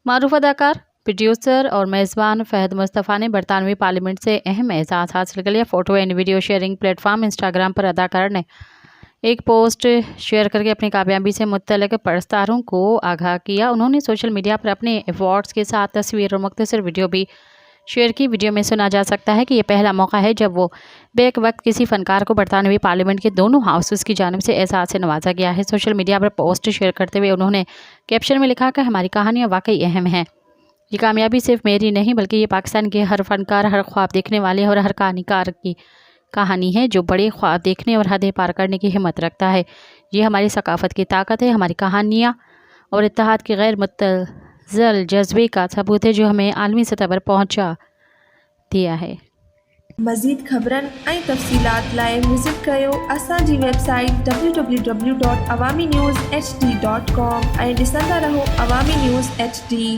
मारूफ अदाकार, प्रोड्यूसर और मेज़बान फ़हद मुस्तफ़ा ने बरतानवी पार्लियामेंट से अहम एजाज़ हासिल कर लिया। Photo and video sharing platform Instagram पर अदाकार ने एक पोस्ट शेयर करके अपनी कामयाबी से मुत्तल्लिक़ परस्तारों को आगाह किया। उन्होंने सोशल मीडिया पर अपने अवार्ड्स के साथ तस्वीर और मुख्तसर वीडियो भी शेयर की। वीडियो में सुना जा सकता है कि यह पहला मौका है जब वो बेक वक्त किसी फ़नकार को बरतानवी पार्लियामेंट के दोनों हाउसेस की जानिब से एजाज़ से नवाजा गया है। सोशल मीडिया पर पोस्ट शेयर करते हुए उन्होंने कैप्शन में लिखा कि हमारी कहानियाँ वाकई अहम हैं। ये कामयाबी सिर्फ मेरी नहीं बल्कि ये पाकिस्तान के हर फनकार, हर ख्वाब देखने वाले और हर कहानीकार की कहानी है जो बड़े ख्वाब देखने और हदें पार करने की हिम्मत रखता है। ये हमारी सकाफ़त की ताकत है, हमारी कहानियाँ और इत्तेहाद के गैर मुतज़ल जज्बे का सबूत है जो हमें आलमी सतह पर पहुँचा दिया है। मज़ीद ख़बरनि ऐं तफ़सीलात लाइ विज़िट कयो असांजी वेबसाइट www.awamiNewsHD.com ऐं ॾिसंदा रहो अवामी न्यूज़ HD।